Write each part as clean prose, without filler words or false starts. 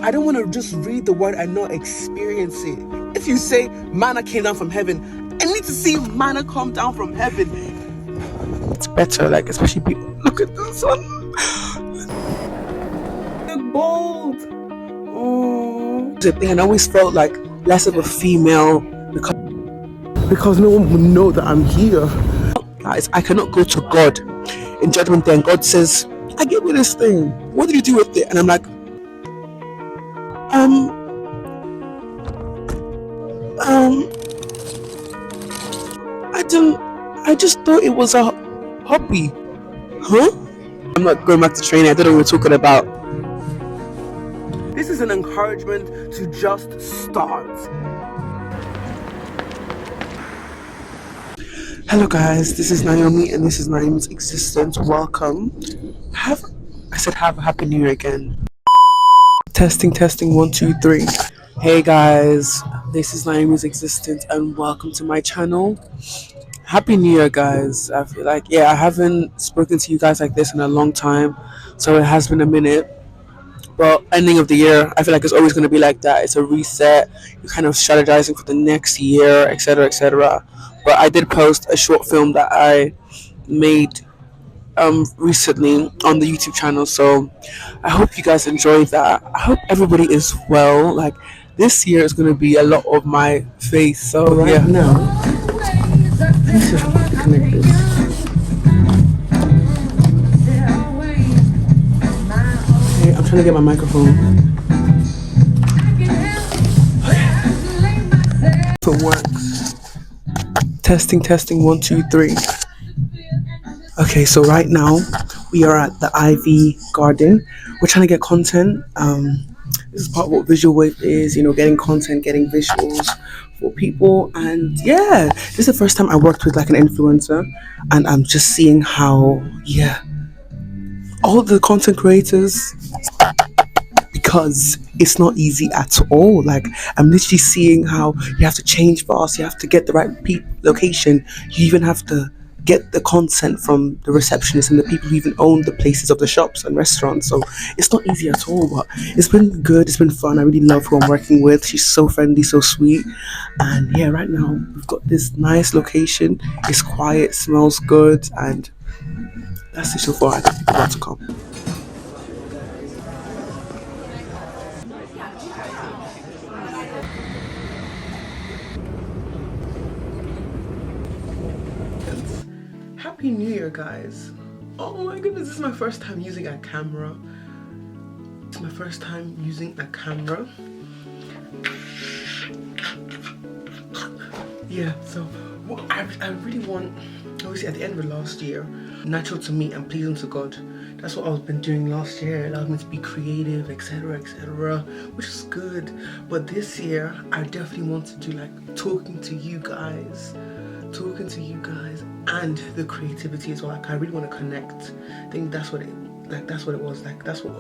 I don't want to just read the word and not experience it. If you say manna came down from heaven, I need to see manna come down from heaven. It's better, like, especially people. Look at this one. They're bold. Oh, the thing, and I always felt like less of a female because no one would know that I'm here. Guys, I cannot go to God in judgment day and God says, I gave you this thing. What did you do with it? And I'm like, I just thought it was a hobby. Huh? I'm not going back to training. I don't know what we're talking about. This is an encouragement to just start. Hello guys, this is Naomi and this is Naomi's Existence. Welcome. Have a happy new year again. Testing 1 2 3. Hey guys, this is Naomi's Existence and welcome to my channel. Happy New Year, guys. I feel like, I haven't spoken to you guys like this in a long time, so it has been a minute. But ending of the year, I feel like it's always going to be like that. It's a reset. You're kind of strategizing for the next year, etc., etc. But I did post a short film that I made recently on the YouTube channel, so I hope you guys enjoy that. I hope everybody is well. Like, this year is going to be a lot of my face. So right now. Let's see if I can connect this. Okay, I'm trying to get my microphone. If it works. Testing 1 2 3. Okay, so right now we are at the Ivy Garden. We're trying to get content. This is part of what Visual Wave is, getting content, getting visuals for people. And this is the first time I worked with like an influencer, and I'm just seeing how, all the content creators, because it's not easy at all. Like, I'm literally seeing how you have to change fast, you have to get the right location, you even have to get the consent from the receptionists and the people who even own the places of the shops and restaurants. So it's not easy at all, but it's been good, it's been fun. I really love who I'm working with. She's so friendly, so sweet. And right now we've got this nice location. It's quiet, smells good, and that's it so far. I think people want to come. Happy New Year, guys. Oh my goodness, this is my first time using a camera. It's my first time using a camera. So I really want, obviously at the end of last year, natural to me and pleasing to God. That's what I've been doing last year. It allowed me to be creative, etc., which is good. But this year, I definitely want to do like talking to you guys and the creativity as well. Like, I really want to connect. I think that's what it was. Like, that's what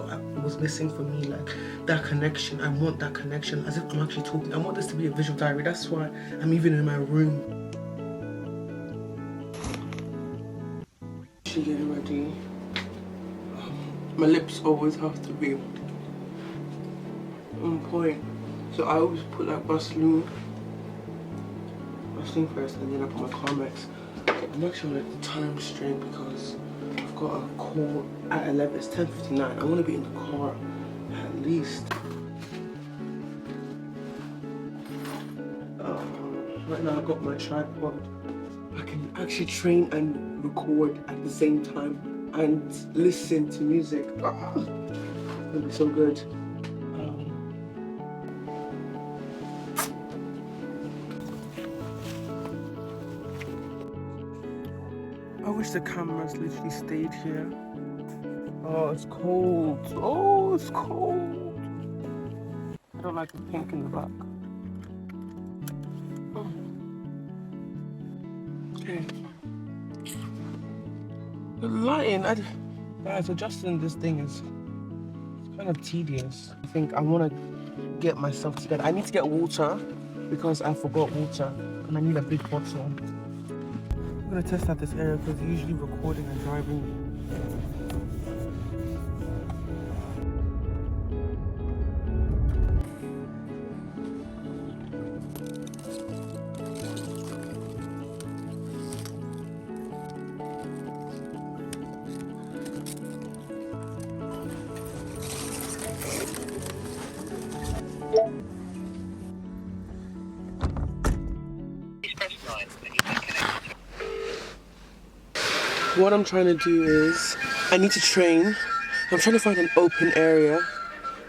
was missing for me. Like, that connection. I want that connection, as if I'm actually talking. I want this to be a visual diary. That's why I'm even in my room. She getting ready. My lips always have to be on point, so I always put like Vaseline first, and then I put my Carmex. I'm actually on a time strain because I've got a call at 11. It's 10:59. I want to be in the car at least. Right now I've got my tripod. I can actually train and record at the same time and listen to music. It'll be so good. I wish the cameras literally stayed here. Oh, it's cold. Oh, it's cold. I don't like the pink in the back. Okay. The lighting, guys, adjusting this thing is kind of tedious. I think I want to get myself together. I need to get water because I forgot water and I need a big bottle. I'm gonna test out this area because usually recording and driving. What I'm trying to do is, I need to train. I'm trying to find an open area,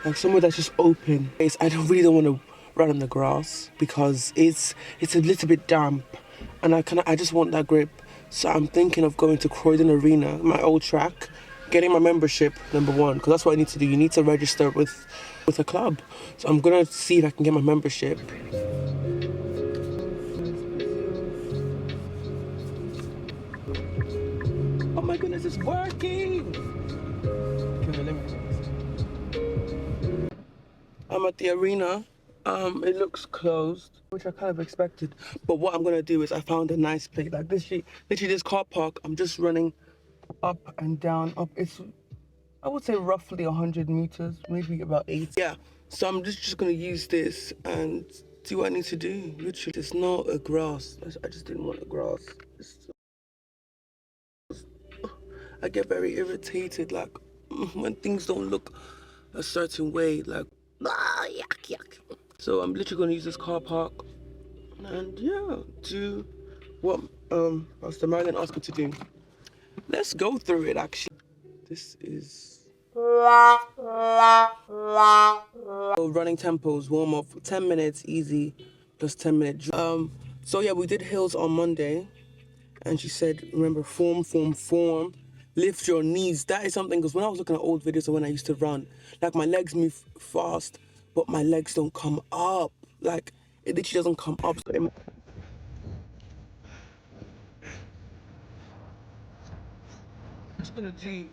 like somewhere that's just open. I don't want to run on the grass because it's a little bit damp, and I just want that grip. So I'm thinking of going to Croydon Arena, my old track, getting my membership, number one, because that's what I need to do. You need to register with a club. So I'm gonna see if I can get my membership. Oh my goodness, it's working! I'm at the arena. It looks closed, which I kind of expected. But what I'm gonna do is I found a nice place. Like literally this car park. I'm just running up and down. It's I would say roughly 100 meters, maybe about 80. Yeah. So I'm just gonna use this and see what I need to do. Literally, it's not a grass. I just didn't want a grass. I get very irritated, like when things don't look a certain way, like yuck yuck. So I'm literally gonna use this car park and yeah, do what Pastor Marilyn asked me to do. Let's go through it actually. This is running tempos, warm up, 10 minutes easy, plus 10 minutes. So yeah, we did hills on Monday. And she said, remember, form. Lift your knees. That is something, because when I was looking at old videos of when I used to run, like my legs move fast, but my legs don't come up. Like, it literally doesn't come up. So I'm just going to do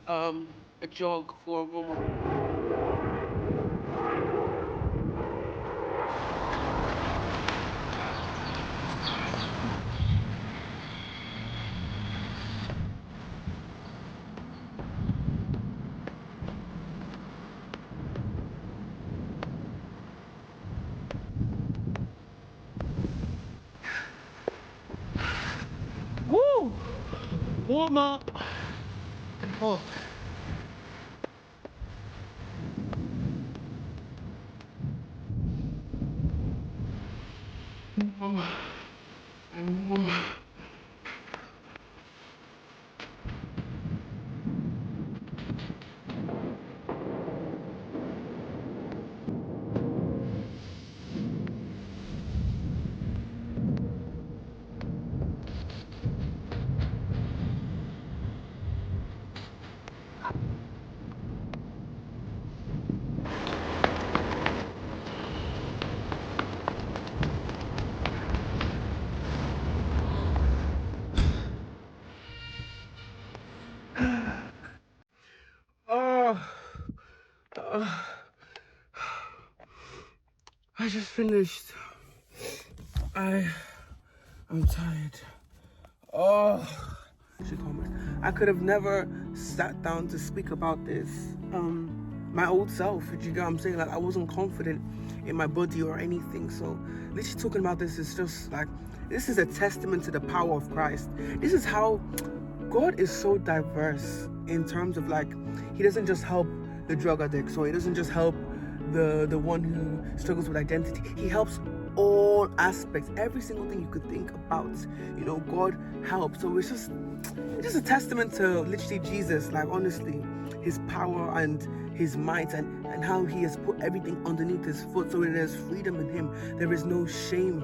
a jog for a moment. Woo! Warm up. Oh. I just finished. I'm tired. Oh, I could have never sat down to speak about this. My old self, you get what I'm saying? Like, I wasn't confident in my body or anything. So, literally talking about this is just like, this is a testament to the power of Christ. This is how God is so diverse in terms of like, He doesn't just help the drug addict, so He doesn't just help the one who struggles with identity. He helps all aspects, every single thing you could think about. God helps. So it's just a testament to literally Jesus, like honestly, His power and His might, and how He has put everything underneath His foot. So there's freedom in Him. There is no shame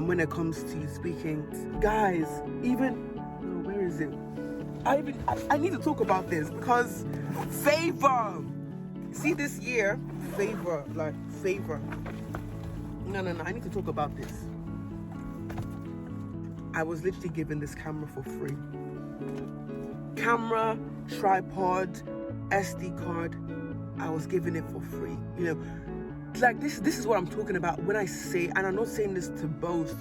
when it comes to speaking. Guys, where is it? I need to talk about this because favor. See, this year, favor. No, I need to talk about this. I was literally given this camera for free. Camera, tripod, SD card. I was given it for free. Like this is what I'm talking about when I say, and I'm not saying this to boast.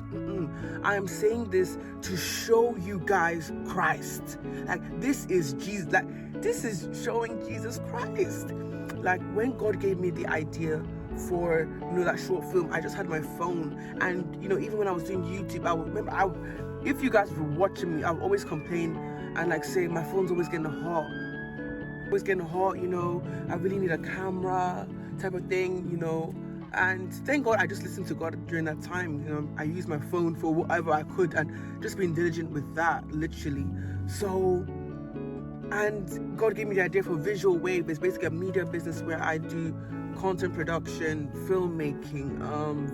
I am saying this to show you guys Christ. Like, this is Jesus. Like, this is showing Jesus Christ. Like, when God gave me the idea for that short film, I just had my phone, and even when I was doing YouTube, I would remember, if you guys were watching me, I would always complain and like say my phone's always getting hot. I really need a camera type of thing, and thank God I just listened to God during that time. I used my phone for whatever I could and just being diligent with that, literally. So And God gave me the idea for Visual Wave. It's basically a media business where I do content production, filmmaking,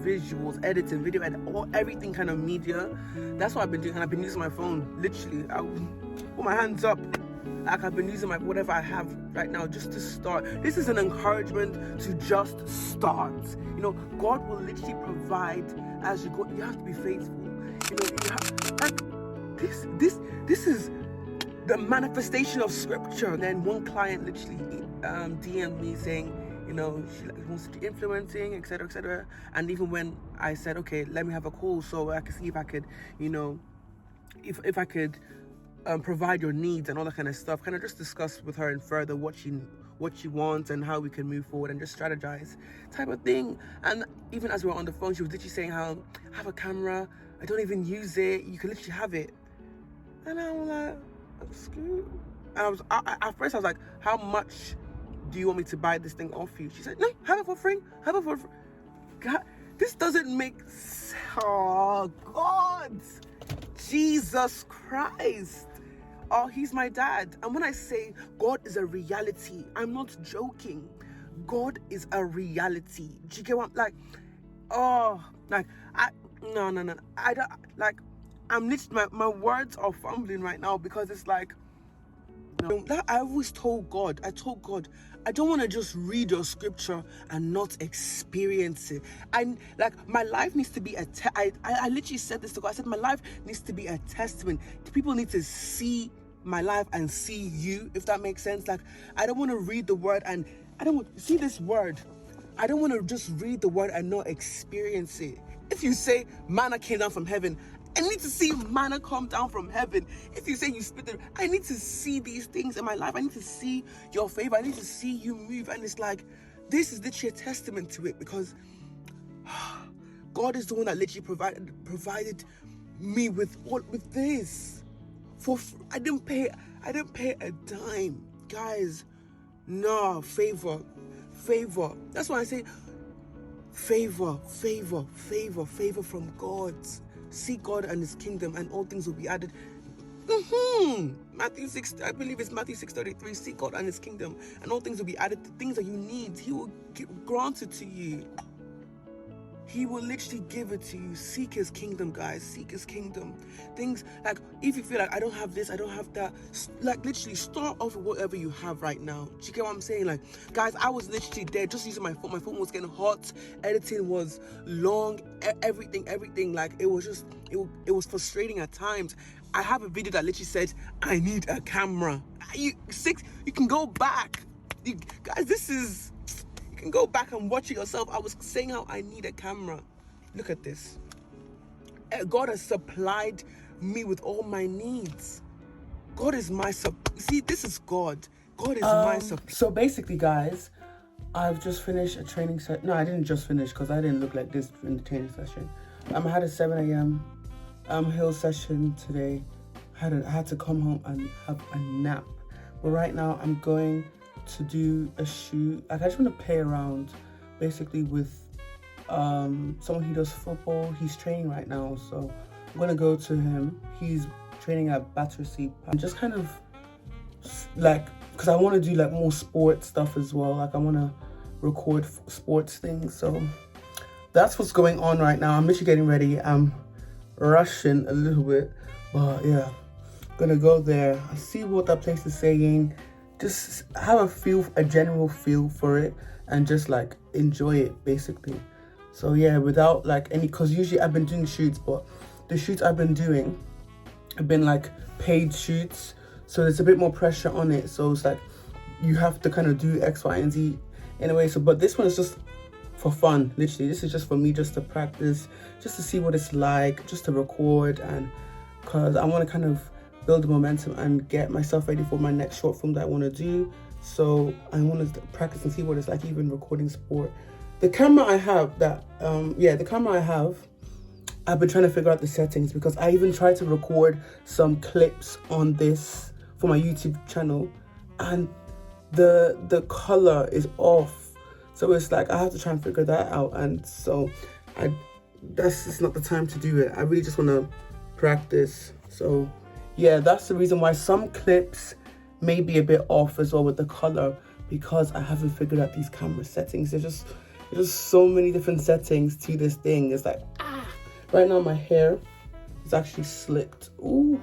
visuals, editing, video edit, everything kind of media. That's what I've been doing, and I've been using my phone. Literally, I put my hands up. Like I've been using my whatever I have right now just to start. This is an encouragement to just start. You know, God will literally provide as you go. You have to be faithful. You know, you have, like this is the manifestation of scripture. And then one client literally DM'd me saying, you know, she wants to do influencing, etc., etc. And even when I said, okay, let me have a call so I can see if I could, you know, if I could provide your needs and all that kind of stuff, kind of just discuss with her and further what she wants and how we can move forward and just strategize type of thing. And even as we were on the phone, she was literally saying how I have a camera, I don't even use it, you can literally have it. And I was like, excuse. And at first I was like, how much do you want me to buy this thing off you? She said, no, have it for free. Have it for free. God, this doesn't make sense. Oh, God. Jesus Christ. Oh, he's my dad. And when I say God is a reality, I'm not joking. God is a reality. Do you get what I'm like? Oh, like, no. I don't, like, I'm literally, my words are fumbling right now because it's like, I always told God, I don't want to just read your scripture and not experience it. Like, my life needs to be I literally said this to God. I said, my life needs to be a testament. People need to see my life and see you, if that makes sense. Like, I don't want to read the word and I don't want to see this word. I don't want to just read the word and not experience it. If you say manna came down from heaven, I need to see manna come down from heaven. If you say you spit, I need to see these things in my life. I need to see your favor. I need to see you move. And it's like, this is literally a testament to it, because God is the one that literally provided me with this. I didn't pay a dime, guys. No, favor. That's why I say favor from God. Seek God and his kingdom, and all things will be added. Matthew 6, I believe it's Matthew 6:33. Seek God and his kingdom, and all things will be added. The things that you need, he will grant it to you. He will literally give it to you. Seek his kingdom, guys. Seek his kingdom. Things like, if you feel like, I don't have this, I don't have that, like, literally start off with whatever you have right now. Do you get what I'm saying? Like, guys, I was literally there just using my phone. My phone was getting hot. Editing was long. Everything. Like, it was just, it was frustrating at times. I have a video that literally said, I need a camera. You can go back. Guys, you can go back and watch it yourself. I was saying how I need a camera. Look at this. God has supplied me with all my needs. God is my see, this is God. God is my supply. So basically, guys, I've just finished a training session. No, I didn't just finish, because I didn't look like this in the training session. I had a 7 a.m. Hill session today. I had to come home and have a nap. But right now, I'm going to do a shoot. Like, I just want to play around basically with someone who does football. He's training right now, so I'm gonna go to him. He's training at Battersea. I'm just kind of like, because I want to do like more sports stuff as well. Like, I want to record sports things. So that's what's going on right now. I'm literally getting ready. I'm rushing a little bit, but yeah, gonna go there. I see what that place is saying. Just have a general feel for it, and just like enjoy it basically. So yeah, without like any, because usually I've been doing shoots, but the shoots I've been doing have been like paid shoots, so there's a bit more pressure on it. So it's like you have to kind of do X, Y, and Z in a way. So, but this one is just for fun. Literally, this is just for me, just to practice, just to see what it's like, just to record, and because I want to kind of build the momentum and get myself ready for my next short film that I want to do. So I want to practice and see what it's like, even recording sport. The camera I have, I've been trying to figure out the settings, because I even tried to record some clips on this for my YouTube channel, and the color is off. So it's like I have to try and figure that out, and so that's just not the time to do it. I really just want to practice. So yeah, that's the reason why some clips maybe a bit off as well with the color because I haven't figured out these camera settings. There's just so many different settings to this thing. It's like, right now my hair is actually slicked. Ooh.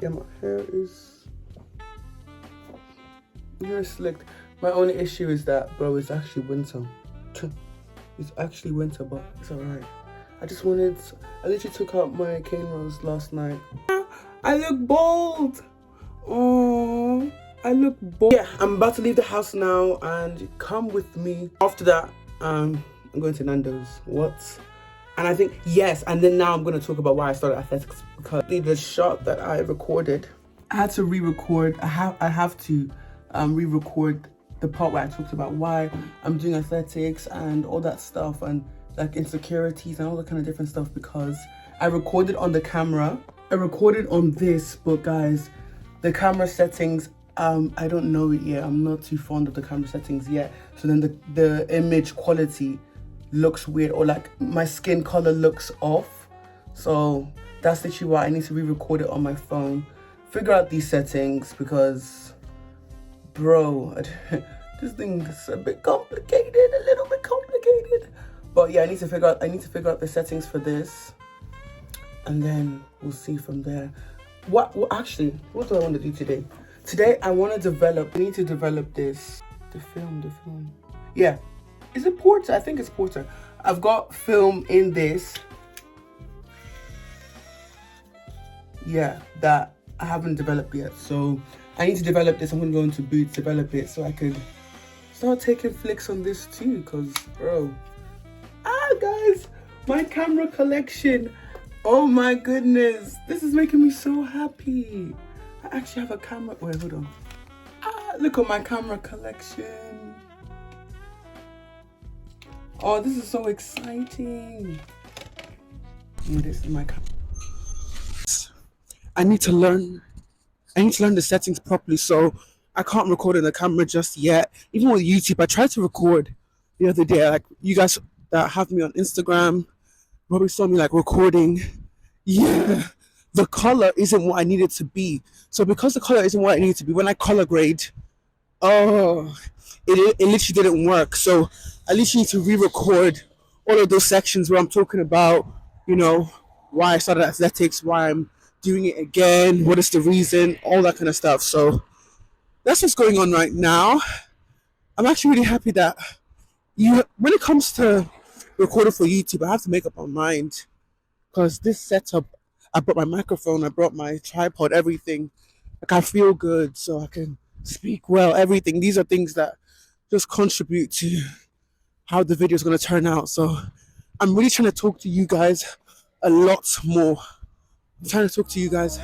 Yeah, my hair is slicked. My only issue is that, bro, it's actually winter. It's actually winter, but it's alright. I literally took out my cane rolls last night. I look bald. Oh, I look bald. Yeah, I'm about to leave the house now and come with me. After that, I'm going to Nando's. What? And I think, yes, and then now I'm going to talk about why I started athletics, because the shot that I recorded, I had to re-record. I have to re-record the part where I talked about why I'm doing athletics and all that stuff, and like insecurities and all that kind of different stuff, because I recorded on the camera. I recorded on this, but guys, the camera settings, I don't know it yet. I'm not too fond of the camera settings yet. So then the image quality looks weird, or like my skin color looks off. So that's literally why I need to re-record it on my phone, figure out these settings, because bro, this thing is a bit complicated, a little bit complicated. But yeah, I need to figure out the settings for this, and then we'll see from there. What do I want to do today? Today I need to develop this. The film. Yeah. Is it Porter? I think it's Porter. I've got film in this. Yeah, that I haven't developed yet. So I need to develop this. I'm going to go into Boots, develop it, so I could start taking flicks on this too. Because, bro. Guys, my camera collection. Oh my goodness. This is making me so happy. I actually have a camera. Wait, hold on. Look at my camera collection. Oh, this is so exciting. This is my camera. I need to learn the settings properly, so I can't record in the camera just yet. Even with YouTube, I tried to record the other day. Like, you guys that have me on Instagram probably saw me like recording. Yeah, the color isn't what I need it to be. So because the color isn't what I need it to be, when I color grade, it literally didn't work. So I literally need to re-record all of those sections where I'm talking about, why I started athletics, why I'm doing it again, what is the reason, all that kind of stuff. So that's what's going on right now. I'm actually really happy that when it comes to recording for YouTube, I have to make up my mind, because this setup, I brought my microphone, I brought my tripod, everything. Like, I feel good, so I can speak well, everything. These are things that just contribute to how the video is going to turn out. So I'm really trying to talk to you guys a lot more. I'm trying to talk to you guys.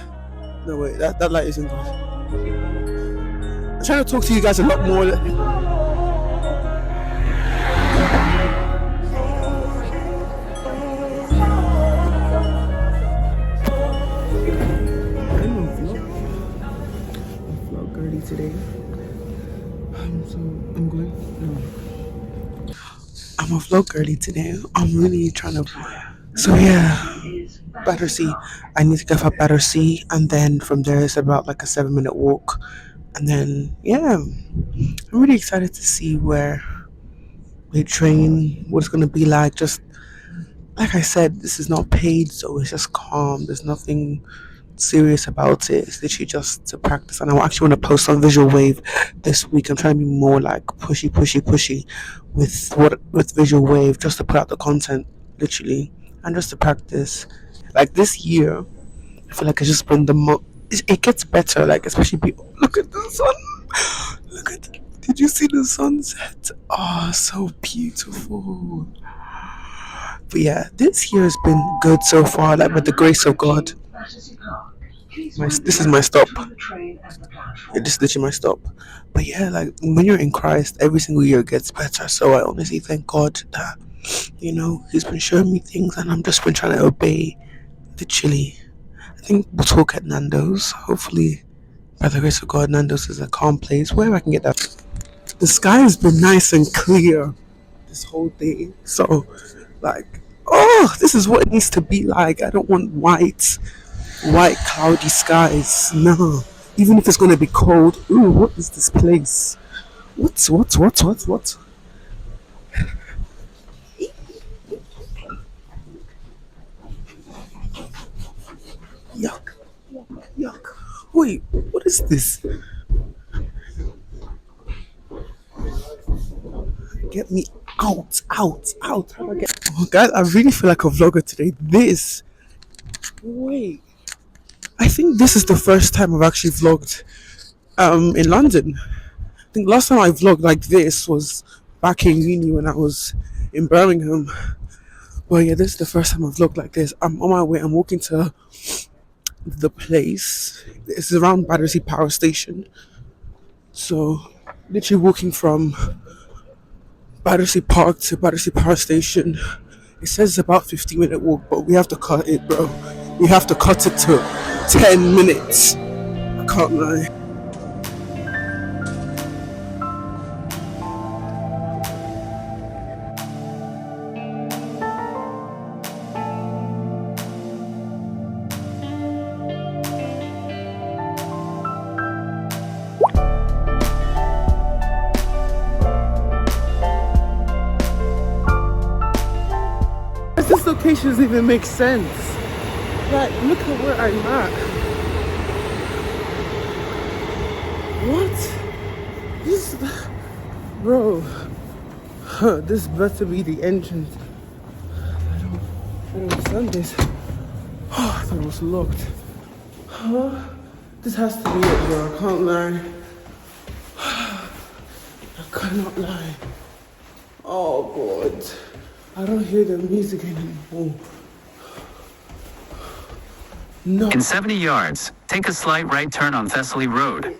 No, wait, that light isn't good. I'm trying to talk to you guys a lot more. Today. I'm a vlog early today. I'm really trying to. So yeah, Battersea. I need to go for Battersea, and then from there it's about like a 7-minute walk, and then yeah, I'm really excited to see where we train, what it's gonna be like. Just like I said, this is not paid, so it's just calm. There's nothing serious about it. It's literally just to practice, and I actually want to post on Visual Wave this week. I'm trying to be more like pushy with Visual Wave, just to put out the content literally, and just to practice. Like this year, I feel like it's just been the most. It gets better, like especially people. Look at the sun. Did you see the sunset? Oh, so beautiful. But yeah, this year has been good so far, like with the grace of God. This is my stop. This is literally my stop. But yeah, like when you're in Christ, every single year gets better. So I honestly thank God that, He's been showing me things, and I'm just been trying to obey. Literally, I think we'll talk at Nando's. Hopefully, by the grace of God, Nando's is a calm place where I can get that. The sky has been nice and clear this whole day. So, like, this is what it needs to be like. I don't want white. white cloudy skies. No, even if it's gonna be cold. Ooh, what is this place? What? Yuck, yuck. Wait, what is this? Get me out. How do I get? Oh, guys, I really feel like a vlogger today. This. Wait, I think this is the first time I've actually vlogged in London. I think last time I vlogged like this was back in uni when I was in Birmingham. Well, yeah, this is the first time I've vlogged like this. I'm on my way. I'm walking to the place. It's around Battersea Power Station. So, literally walking from Battersea Park to Battersea Power Station. It says it's about 15-minute walk, but we have to cut it, bro. We have to cut it to 10 minutes. I can't lie. This location doesn't even make sense. Like, look at where I'm at. What? This, bro. This better be the entrance. I don't understand this. Oh, I thought it was locked. Huh? This has to be it, bro. I can't lie. I cannot lie. Oh, God. I don't hear the music anymore. No. In 70 yards, take a slight right turn on Thessaly Road.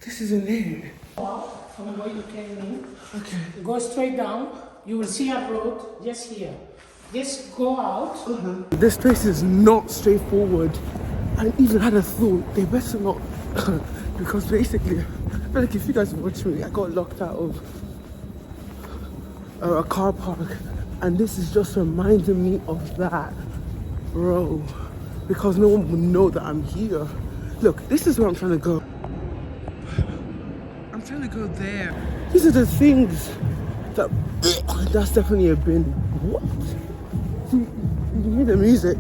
This isn't it. From where you came in, Okay. go straight down. You will see a road just here. Just go out. This place is not straightforward. I even had a thought, they better not. Because basically, I feel like if you guys watch me, I got locked out of a car park. And this is just reminding me of that. Bro. Because no one would know that I'm here. Look, this is where I'm trying to go. I'm trying to go there. These are the things that... That's definitely a bin. What? You can hear the music.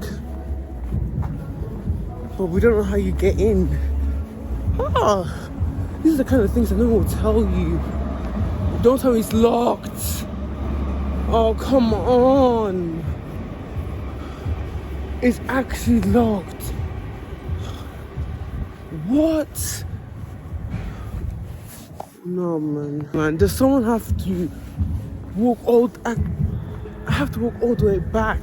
But we don't know how you get in. Ah, these are the kind of things that no one will tell you. Don't tell me it's locked. Oh, come on. It's actually locked. What? No, man. Does someone have to walk all... I have to walk all the way back.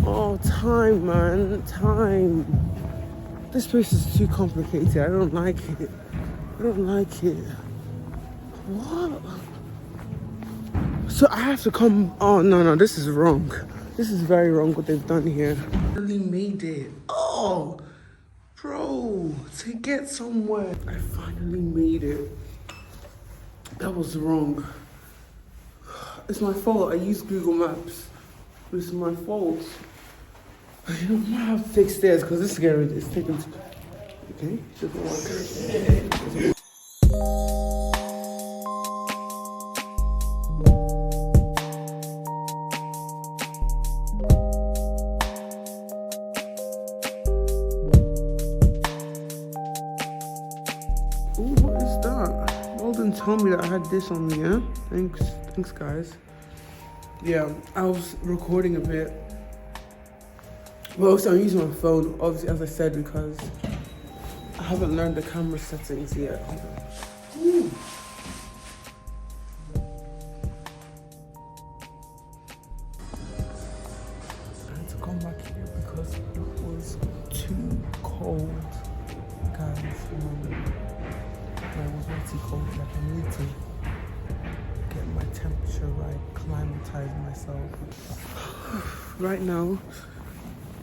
Oh, time, man. Time. This place is too complicated. I don't like it. I don't like it. What? So I have to come... Oh, no. This is wrong. This is very wrong what they've done here. Finally made it. Oh, bro. To get somewhere. I finally made it. That was wrong. It's my fault. I used Google Maps. It's my fault. I might have to take stairs because this is taking... Okay, doesn't work. Ooh, what is that? Walden told me that I had this on me, yeah? Thanks guys. Yeah, I was recording a bit. Well, also I'm using my phone, obviously, as I said, because I haven't learned the camera settings yet. Ooh. I had to come back here because it was too cold, guys. It was way too cold. Like, I need to get my temperature right, climatize myself. Right now,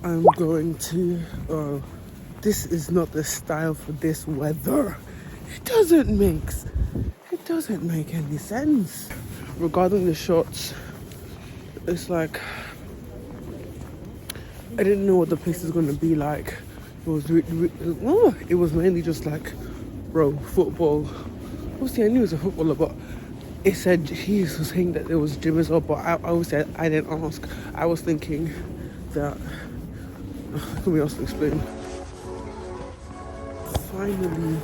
I'm going to, this is not the style for this weather. It doesn't make any sense. Regarding the shots, it's like, I didn't know what the place was gonna be like. It was mainly just like, bro, football. Obviously, I knew he was a footballer, but it said he was saying that there was gym as well. But I obviously I didn't ask. I was thinking that how can we else explain? Finally,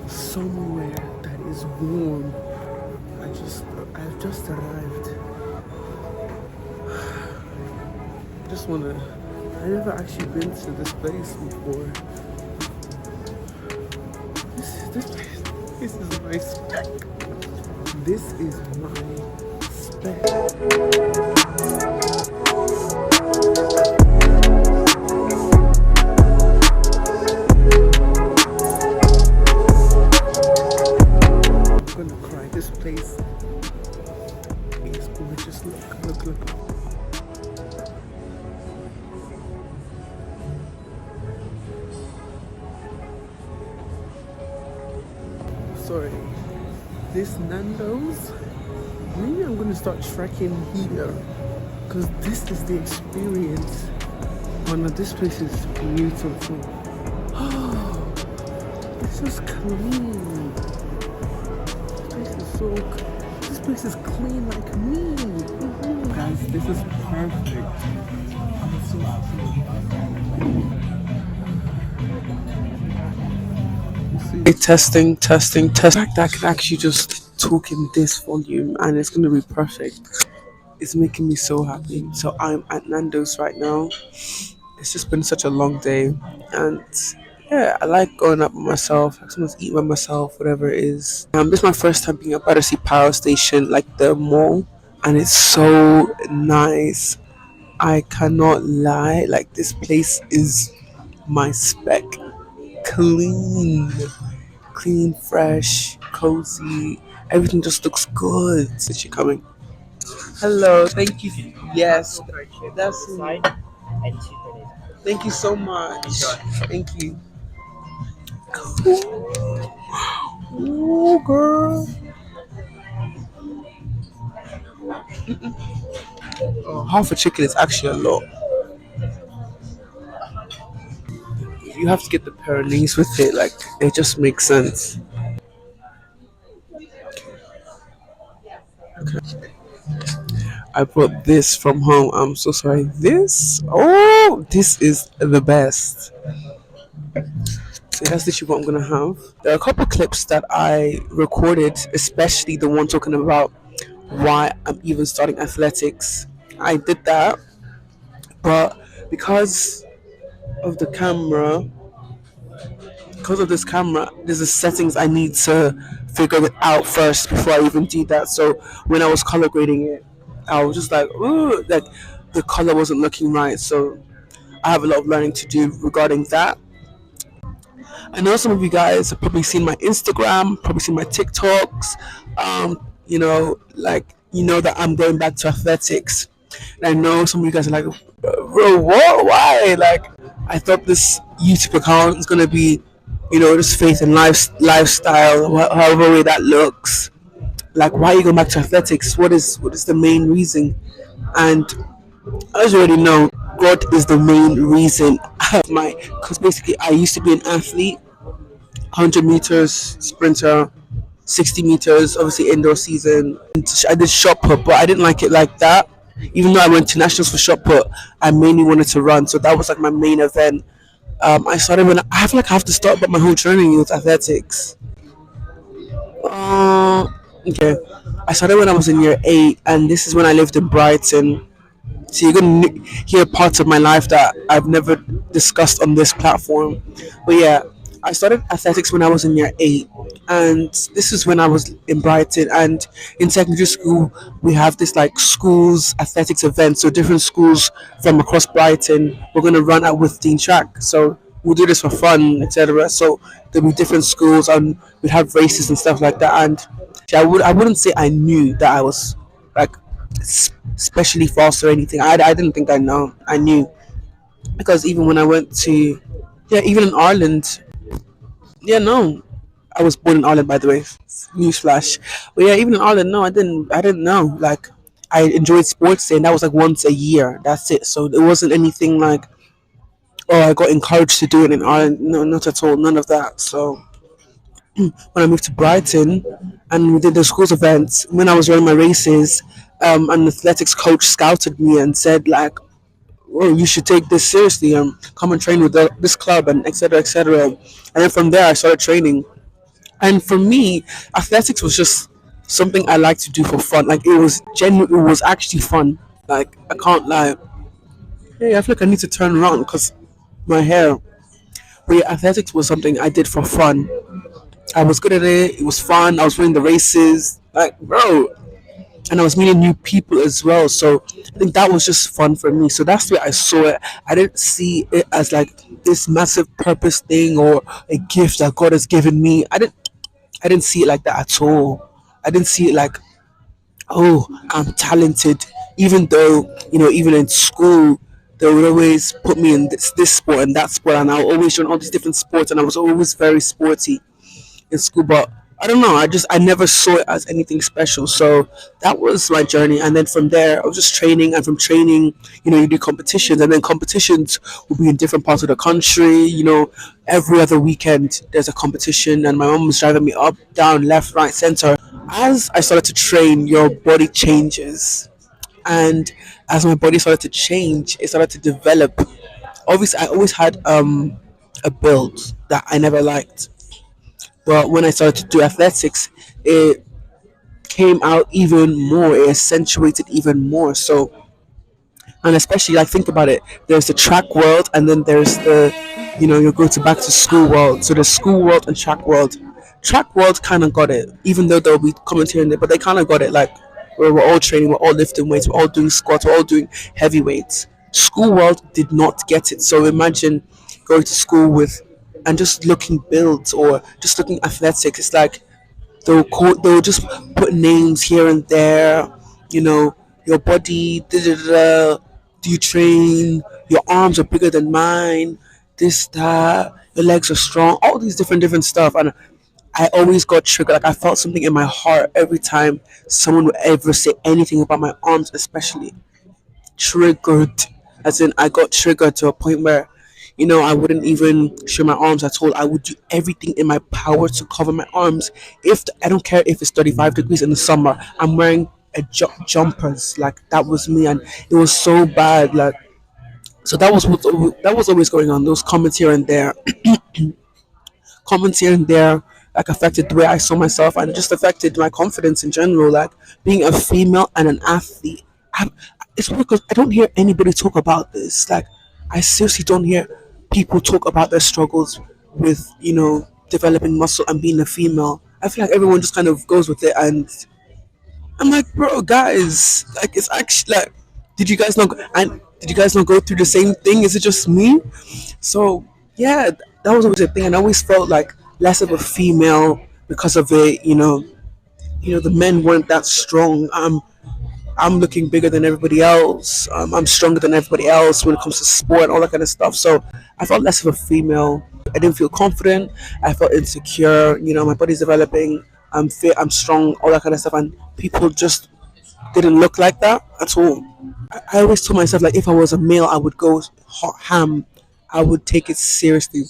somewhere that is warm. I've just arrived. I just wanna. I never actually been to this place before. This is my spec. This is my spec. I'm gonna cry. This place is gorgeous. Look. Sorry. This Nando's. Maybe I'm gonna start trekking here, cause this is the experience. Oh no, this place is beautiful. Oh, this is clean. This place is clean like me. Guys, this is perfect. It's so testing. The fact that I can actually just talk in this volume and it's gonna be perfect. It's making me so happy. So I'm at Nando's right now. It's just been such a long day, and yeah, I like going up by myself. I sometimes eat by myself, whatever it is. This is my first time being at Battersea Power Station, like the mall, and it's so nice. I cannot lie. Like this place is my spec. Clean, fresh, cozy. Everything just looks good. Is she coming? Hello, thank you. Yes, that's me. Thank you so much. Thank you. Ooh, girl. Oh, half a chicken is actually a lot. You have to get the Pyrenees with it. Like it just makes sense. I brought this from home. I'm so sorry. This is the best. So that's literally what I'm gonna have. There are a couple clips that I recorded, especially the one talking about why I'm even starting athletics. I did that, but because of the camera, because of this camera, there's the settings I need to figure it out first before I even do that. So when I was color grading it, I was just like, ooh, like the color wasn't looking right. So I have a lot of learning to do regarding that. I know some of you guys have probably seen my Instagram, probably seen my TikToks. That I'm going back to athletics. And I know some of you guys are like, bro, what? Why? Like, I thought this YouTube account is gonna be, just faith and lifestyle, however way that looks. Like, why are you going back to athletics? What is the main reason? And as you already know, God is the main reason. Because basically I used to be an athlete, 100 meters sprinter, 60 meters, obviously indoor season. I did shot put, but I didn't like it like that. Even though I went to nationals for shot put, I mainly wanted to run, so that was like my main event. I started when I have to start, but my whole journey with athletics. Okay, I started when I was in year 8, and this is when I lived in Brighton. So you're gonna hear parts of my life that I've never discussed on this platform. But yeah, I started athletics when I was in year 8, and this is when I was in Brighton. And in secondary school, we have this like schools athletics event. So different schools from across Brighton, we're gonna run at Withdean track. So we'll do this for fun, etc. So there'll be different schools, and we'd have races and stuff like that. And I wouldn't say I knew that I was like especially fast or anything. I didn't think I knew, because even when I went to, yeah, even in Ireland, yeah, no, I was born in Ireland, by the way, newsflash. But yeah, even in Ireland, no, I didn't know. Like, I enjoyed sports day, and that was like once a year. That's it. So it wasn't anything like or I got encouraged to do it in Ireland. No, not at all, none of that. So when I moved to Brighton and we did the schools events, when I was running my races, an athletics coach scouted me and said like, "Oh, you should take this seriously and come and train with this club and etc. etc." And then from there, I started training. And for me, athletics was just something I like to do for fun. Like it was genuine. It was actually fun. Like I can't lie. Hey, I feel like I need to turn around because my hair. But yeah, athletics was something I did for fun. I was good at it. It was fun. I was winning the races. Like, bro, and I was meeting new people as well. So I think that was just fun for me. So that's the way I saw it. I didn't see it as like this massive purpose thing or a gift that God has given me. I didn't see it like that at all. I didn't see it like, oh, I'm talented. Even though, even in school, they would always put me in this sport and that sport, and I would always join all these different sports, and I was always very sporty in school, but I don't know. I never saw it as anything special. So that was my journey, and then from there, I was just training, and from training, you do competitions, and then competitions will be in different parts of the country. Every other weekend there's a competition, and my mom was driving me up, down, left, right, center. As I started to train, your body changes, and as my body started to change, it started to develop. Obviously, I always had a build that I never liked, but when I started to do athletics, it came out even more. It accentuated even more. So, and especially like think about it. There's the track world, and then there's the, you go to back to school world. So the school world and track world. Track world kind of got it, even though there'll be commentary in there, but they kind of got it. Like we're all training, we're all lifting weights, we're all doing squats, we're all doing heavy weights. School world did not get it. So imagine going to school with and just looking builds or just looking athletics. It's like they'll just put names here and there, you know, your body, da, da, da, da. Do you train? Your arms are bigger than mine. This, that. Your legs are strong. All these different stuff, and I always got triggered. Like I felt something in my heart every time someone would ever say anything about my arms, especially triggered. As in, I got triggered to a point where, I wouldn't even show my arms at all. I would do everything in my power to cover my arms. I don't care if it's 35 degrees in the summer, I'm wearing jumpers. Like that was me, and it was so bad. Like so, that was always going on. Those comments here and there, comments here and there like affected the way I saw myself and just affected my confidence in general. Like being a female and an athlete, it's because I don't hear anybody talk about this. Like I seriously don't hear people talk about their struggles with developing muscle and being a female. I feel like everyone just kind of goes with it, and I'm like, bro, guys, like it's actually like, did you guys not go through the same thing? Is it just me? So yeah, that was always a thing, and I always felt like less of a female because of it. The men weren't that strong. I'm looking bigger than everybody else. I'm stronger than everybody else when it comes to sport and all that kind of stuff. So I felt less of a female. I didn't feel confident. I felt insecure. My body's developing. I'm fit. I'm strong. All that kind of stuff, and people just didn't look like that at all. I always told myself like if I was a male, I would go hot ham. I would take it seriously.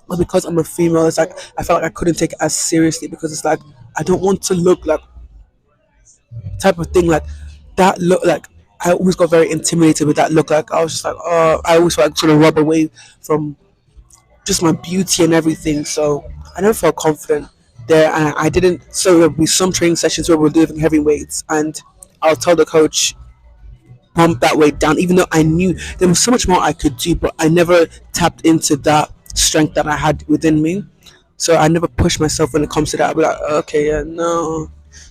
But because I'm a female, it's like I felt like I couldn't take it as seriously because it's like I don't want to look like type of thing like that. Look like I always got very intimidated with that look. Like I was just like, oh, I always felt like sort of rub away from just my beauty and everything. So I never felt confident there, and I didn't. So there would be some training sessions where we're doing heavy weights, and I'll tell the coach pump that weight down, even though I knew there was so much more I could do, but I never tapped into that strength that I had within me. So I never pushed myself when it comes to that. I'd be like, okay, yeah, no,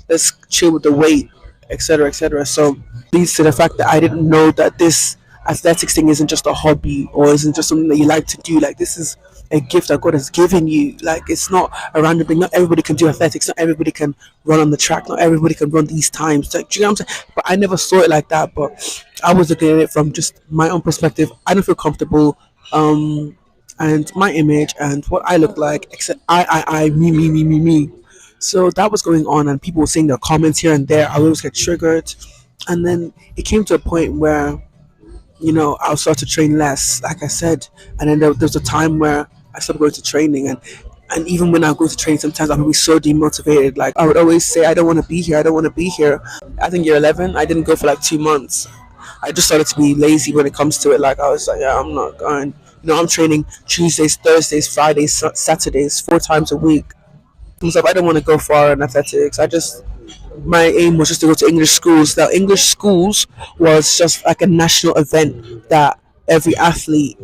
let's chill with the weight, etc., etc. So leads to the fact that I didn't know that this athletics thing isn't just a hobby or isn't just something that you like to do. Like this is a gift that God has given you. Like it's not a random thing. Not everybody can do athletics. Not everybody can run on the track. Not everybody can run these times. Like, do you know what I'm saying? But I never saw it like that. But I was looking at it from just my own perspective. I don't feel comfortable. And my image and what I look like, except me. So that was going on, and people were saying their comments here and there. I always get triggered, and then it came to a point where I'll start to train less, like I said. And then there was a time where I stopped going to training, and even when I go to training, sometimes I'll be so demotivated. Like, I would always say, I don't want to be here. I don't want to be here. I think year 11, I didn't go for like 2 months. I just started to be lazy when it comes to it. Like, I was like, yeah, I'm not going. I'm training Tuesdays, Thursdays, Fridays, Saturdays, 4 times a week. Myself, I don't want to go far in athletics. My aim was just to go to English schools. Now, English schools was just like a national event that every athlete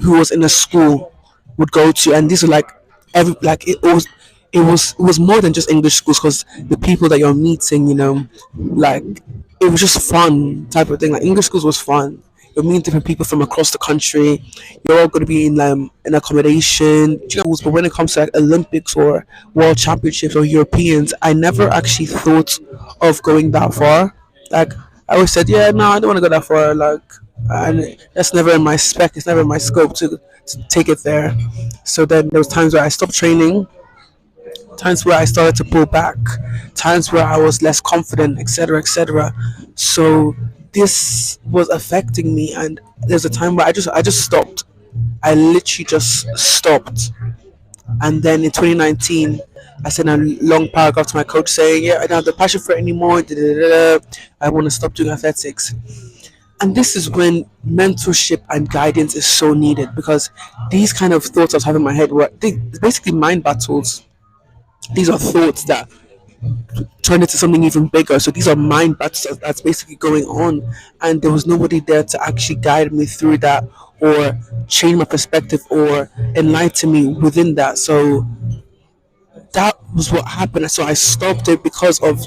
who was in a school would go to, and these are like it was more than just English schools, because the people that you're meeting, like, it was just fun type of thing. Like, English schools was fun. You're meeting different people from across the country. You're all going to be in accommodation. But when it comes to like Olympics or World Championships or Europeans, I never actually thought of going that far. Like, I always said, yeah, no, I don't want to go that far. Like, and that's never in my spec. It's never in my scope to take it there. So then there was times where I stopped training, times where I started to pull back, times where I was less confident, etc., etc. So this was affecting me, and there's a time where I just stopped. I literally just stopped, and then in 2019, I sent a long paragraph to my coach saying, "Yeah, I don't have the passion for it anymore. Da, da, da, da. I want to stop doing athletics." And this is when mentorship and guidance is so needed, because these kind of thoughts I was having in my head were basically mind battles. These are thoughts that turn into something even bigger. So these are mind battles that's basically going on, and there was nobody there to actually guide me through that, or change my perspective, or enlighten me within that. So that was what happened. So I stopped it because of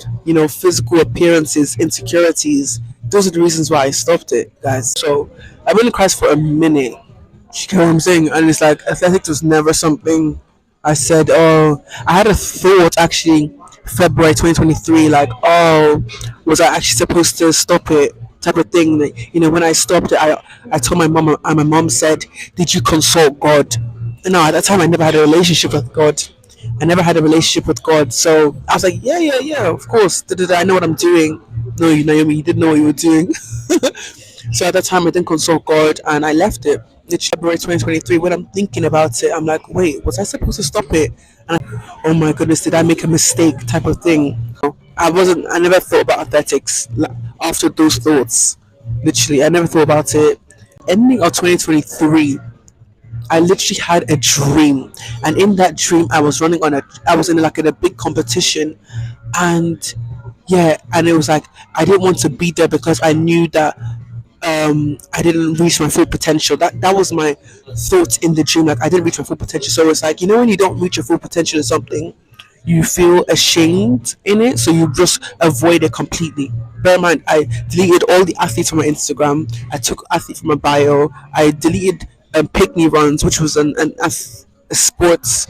physical appearances, insecurities. Those are the reasons why I stopped it, guys. So I've been in Christ for a minute. You get what I'm saying? And it's like athletics was never something I said. Oh, I had a thought actually, February 2023. Like, oh, was I actually supposed to stop it? Type of thing. Like, when I stopped it, I told my mom, and my mom said, "Did you consult God?" No, at that time I never had a relationship with God. I never had a relationship with God. So I was like, yeah, yeah, yeah, of course. I know what I'm doing. No, Naomi, you didn't know what you were doing. So at that time, I didn't consult God, and I left it. It's February 2023. When I'm thinking about it, I'm like, wait, was I supposed to stop it? Oh my goodness, did I make a mistake? Type of thing. I never thought about athletics after those thoughts. Literally, I never thought about it. Ending of 2023, I literally had a dream, and in that dream, I was in like in a big competition, and yeah, and it was like I didn't want to be there because I knew that I didn't reach my full potential. That was my thought in the dream. Like, I didn't reach my full potential. So it's like, when you don't reach your full potential in something, you feel ashamed in it, so you just avoid it completely. Bear in mind, I deleted all the athletes from my Instagram. I took athlete from my bio. I deleted pick me runs, which was a sports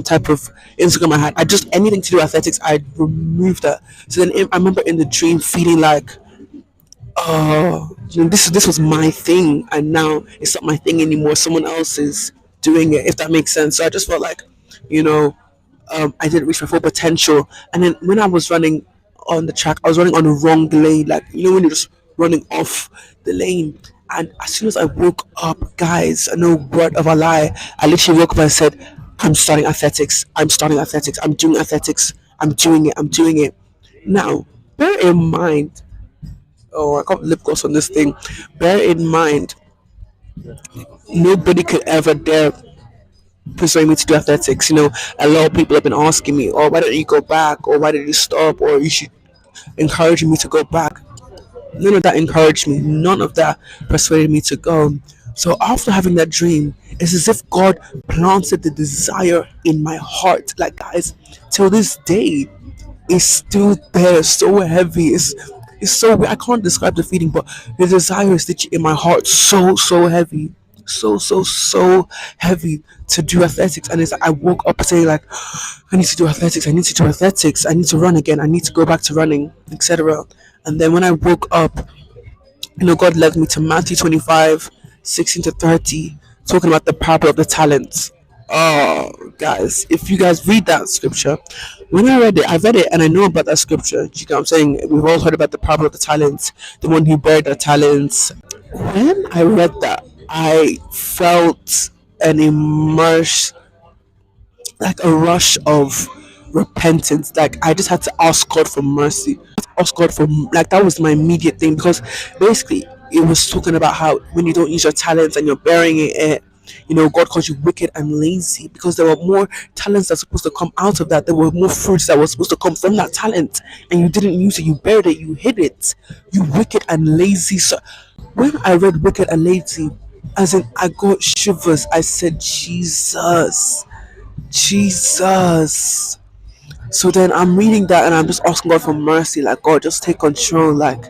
type of Instagram I had. I just anything to do with athletics, I removed that. So then I remember in the dream feeling like, oh, this was my thing, and now it's not my thing anymore. Someone else is doing it, if that makes sense. So I just felt like, you know, I didn't reach my full potential. And then when I was running on the track, I was running on the wrong lane. Like, when you're just running off the lane. And as soon as I woke up, guys, no word of a lie, I literally woke up and said, I'm starting athletics. I'm starting athletics. I'm doing athletics. I'm doing it. I'm doing it. Now, bear in mind, oh, I got lip gloss on this thing. Bear in mind, nobody could ever dare persuade me to do athletics. A lot of people have been asking me, oh, why don't you go back? Or why did you stop? Or you should encourage me to go back. None of that encouraged me. None of that persuaded me to go. So after having that dream, it's as if God planted the desire in my heart. Like, guys, till this day, it's still there, so heavy. It's so, I can't describe the feeling, but the desire is literally in my heart, so heavy, so heavy to do athletics. And it's like I woke up saying like, I need to do athletics. I need to do athletics. I need to run again. I need to go back to running, etc. And then when I woke up, God led me to Matthew 25, 16 to 30, talking about the parable of the talents. Oh, guys, if you guys read that scripture, when I read it and I know about that scripture. You know what I'm saying? We've all heard about the parable of the talents, the one who buried the talents. When I read that, I felt an immerse, like a rush of repentance. Like I just had to ask God for mercy. Ask God for, like, that was my immediate thing, because basically it was talking about how when you don't use your talents and you're burying it, God calls you wicked and lazy, because there were more talents that's supposed to come out of that. There were more fruits that were supposed to come from that talent, and you didn't use it. You buried it. You hid it. You wicked and lazy. So when I read wicked and lazy, as in I got shivers. I said, Jesus. Jesus. So then I'm reading that and I'm just asking God for mercy. Like, God, just take control. Like,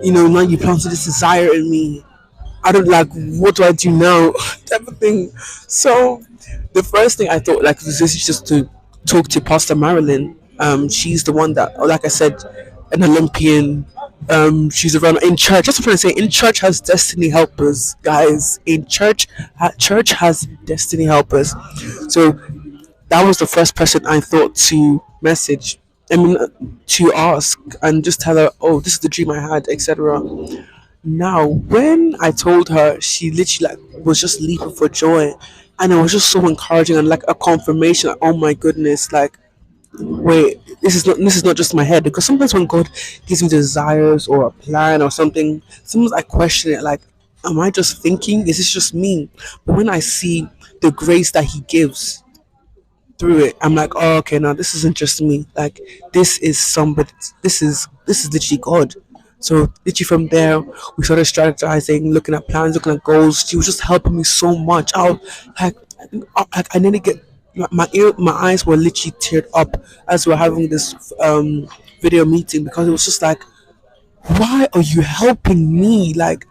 now you planted this desire in me. I don't, like, what do I do now? Type of thing. So the first thing I thought, like, was this is just to talk to Pastor Marilyn. She's the one that, like I said, an Olympian. She's around in church. Just trying to say, in church has destiny helpers, guys. In church, church has destiny helpers. So that was the first person I thought to message. I mean, to ask and just tell her, "Oh, this is the dream I had," etc. Now, when I told her, she literally, like, was just leaping for joy, and it was just so encouraging and like a confirmation. Like, oh my goodness! Like, wait, this is not just my head, because sometimes when God gives me desires or a plan or something, sometimes I question it. Like, am I just thinking? Is this just me? But when I see the grace that He gives through it, I'm like, oh, okay, now this isn't just me. Like, this is somebody. This is literally God. So literally from there, we started strategizing, looking at plans, looking at goals. She was just helping me so much. Like, I nearly get my eyes were literally teared up as we were having this video meeting, because it was just like, why are you helping me? Like,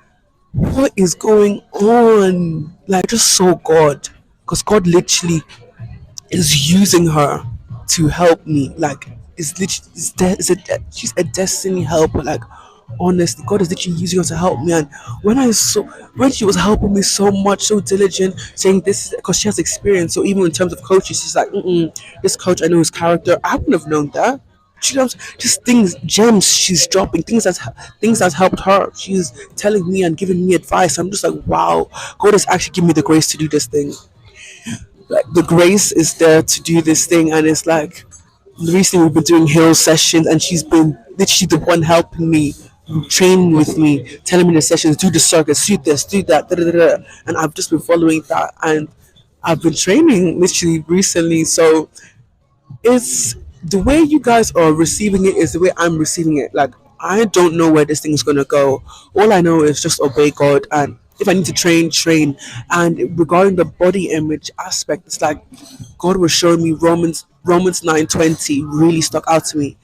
what is going on? Like, just so God, because God literally is using her to help me. Like, it's literally, she's a destiny helper. Like, honestly, God is literally using her to help me. And when she was helping me so much, so diligent, saying this, because she has experience. So even in terms of coaching, she's like, this coach, I know his character. I wouldn't have known that. She knows just things, gems she's dropping, things that's helped her. She's telling me and giving me advice. I'm just like, wow, God has actually given me the grace to do this thing. Like, the grace is there to do this thing, and it's like, recently we've been doing hill sessions, and she's been literally the one helping me, training with me, telling me the sessions, do the circuits, do this, do that, da, da, da, da. And I've just been following that, and I've been training literally recently. So it's the way you guys are receiving it is the way I'm receiving it. Like, I don't know where this thing is gonna go. All I know is just obey God, and if I need to train, train. And regarding the body image aspect, it's like God was showing me Romans 9:20 really stuck out to me.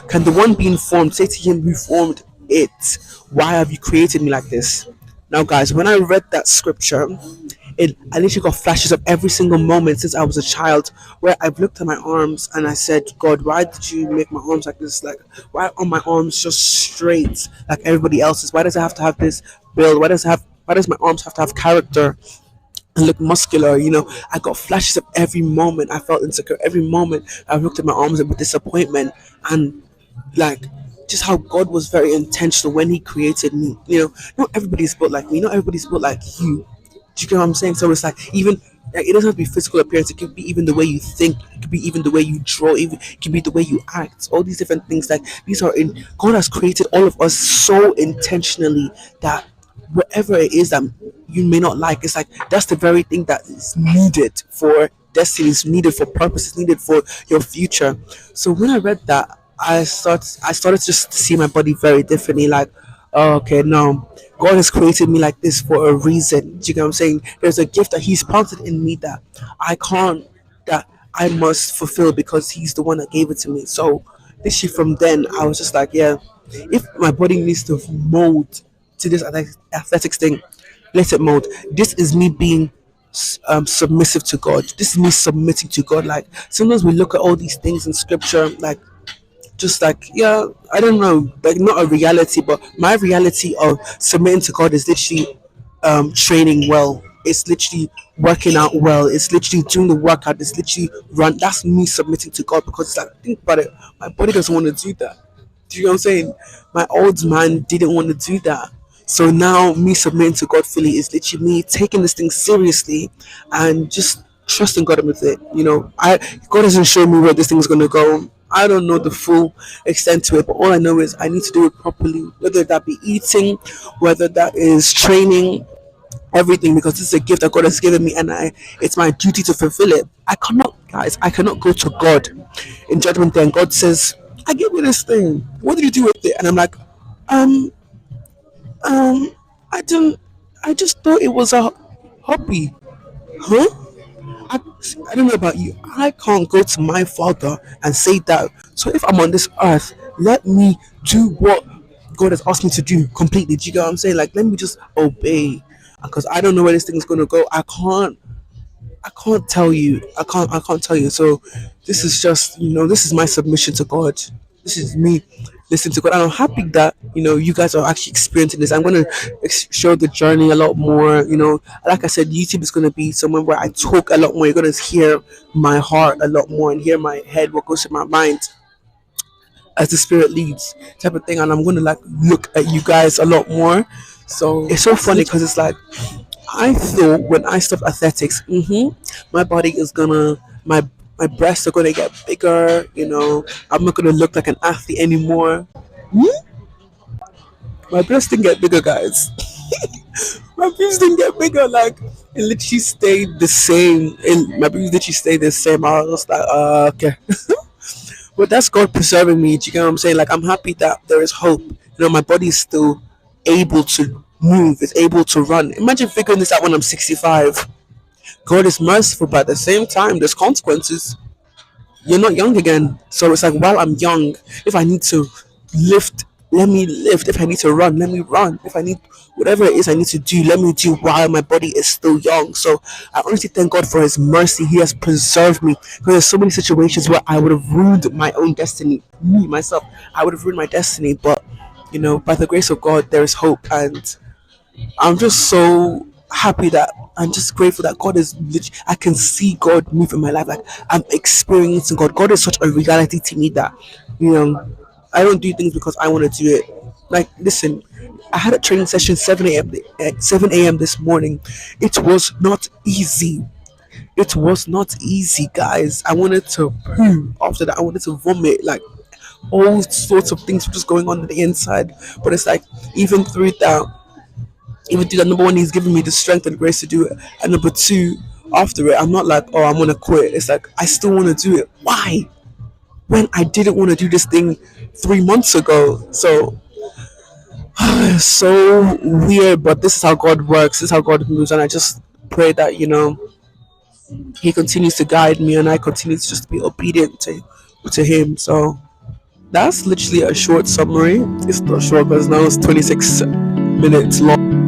Can the one being formed say to him who formed it, why have you created me like this? Now, guys, when I read that scripture, I literally got flashes of every single moment since I was a child, where I've looked at my arms and I said, God, why did you make my arms like this? Like, why are my arms just straight like everybody else's? Why does it have to have this build? Why does my arms have to have character and look muscular? I got flashes of every moment I felt insecure. Every moment I looked at my arms with disappointment, and like, just how God was very intentional when He created me. Not everybody's built like me. Not everybody's built like you. Do you get what I'm saying? So it's like, even, like, it doesn't have to be physical appearance. It could be even the way you think. It could be even the way you draw. Even it could be the way you act. All these different things. Like, these are in God has created all of us so intentionally that whatever it is that you may not like, it's like that's the very thing that is needed for destiny, is needed for purpose, is needed for your future. So when I read that, I started just to see my body very differently. Like, oh, okay, no, God has created me like this for a reason. Do you get what I'm saying? There's a gift that He's planted in me that I can't, that I must fulfill, because He's the one that gave it to me. So literally from then, I was just like, yeah, if my body needs to mold to this athletics thing, let it mold. This is me being submissive to God. This is me submitting to God. Like, sometimes we look at all these things in scripture, like, just like, yeah, I don't know, like, not a reality, but my reality of submitting to God is literally training well. It's literally working out well. It's literally doing the workout. It's literally run. That's me submitting to God, because it's like, think about it. My body doesn't want to do that. Do you know what I'm saying? My old man didn't want to do that. So now me submitting to God fully is literally me taking this thing seriously and just trusting God with it. I God hasn't shown me where this thing is gonna go. I don't know the full extent to it, but all I know is I need to do it properly. Whether that be eating, whether that is training, everything, because this is a gift that God has given me, and it's my duty to fulfill it. I cannot go to God in judgment day and God says, I gave you this thing. What did you do with it? And I'm like, um, um, I didn't. I just thought it was a hobby, huh? I, I don't know about you. I can't go to my father and say that. So if I'm on this earth, let me do what God has asked me to do completely. Do you get what I'm saying? Like, let me just obey, because I don't know where this thing is gonna go. I can't tell you. I can't tell you. So this is just, this is my submission to God. This is me listening to God. And I'm happy that, you guys are actually experiencing this. I'm gonna show the journey a lot more. Like I said, YouTube is gonna be somewhere where I talk a lot more. You're gonna hear my heart a lot more and hear my head, what goes in my mind as the spirit leads, type of thing. And I'm gonna like look at you guys a lot more. So it's so funny because it's like, I thought when I stopped athletics, my body is gonna my breasts are gonna get bigger. I'm not gonna look like an athlete anymore. My breasts didn't get bigger, guys. My boobs didn't get bigger. Like, it literally stayed the same. And my boobs literally stayed the same. I was like, okay. But that's God preserving me. Do you get what I'm saying? Like, I'm happy that there is hope. My body is still able to move. It's able to run. Imagine figuring this out when I'm 65. God is merciful, but at the same time, there's consequences. You're not young again. So it's like, while I'm young, if I need to lift, let me lift. If I need to run, let me run. If I need whatever it is I need to do, let me do while my body is still young. So I honestly thank God for his mercy. He has preserved me. Because there's so many situations where I would have ruined my own destiny. Me, myself, I would have ruined my destiny. But, by the grace of God, there is hope. And I'm just so happy that I'm just grateful that God is. I can see God move in my life. Like, I'm experiencing God. God is such a reality to me that, you know, I don't do things because I want to do it. Like, listen, I had a training session 7 a.m. at 7 a.m. this morning. It was not easy. It was not easy, guys. I wanted to poo after that. I wanted to vomit. Like, all sorts of things were just going on the inside. But it's like, even through that, number one, he's given me the strength and grace to do it, and number two, after it, I'm not like, oh, I'm gonna quit. It's like, I still want to do it. Why? When I didn't want to do this thing 3 months ago. So it's so weird, but this is how God works. This is how God moves, and I just pray that, he continues to guide me, and I continue to just be obedient to him. So that's literally a short summary. It's not short because now it's 26 minutes long.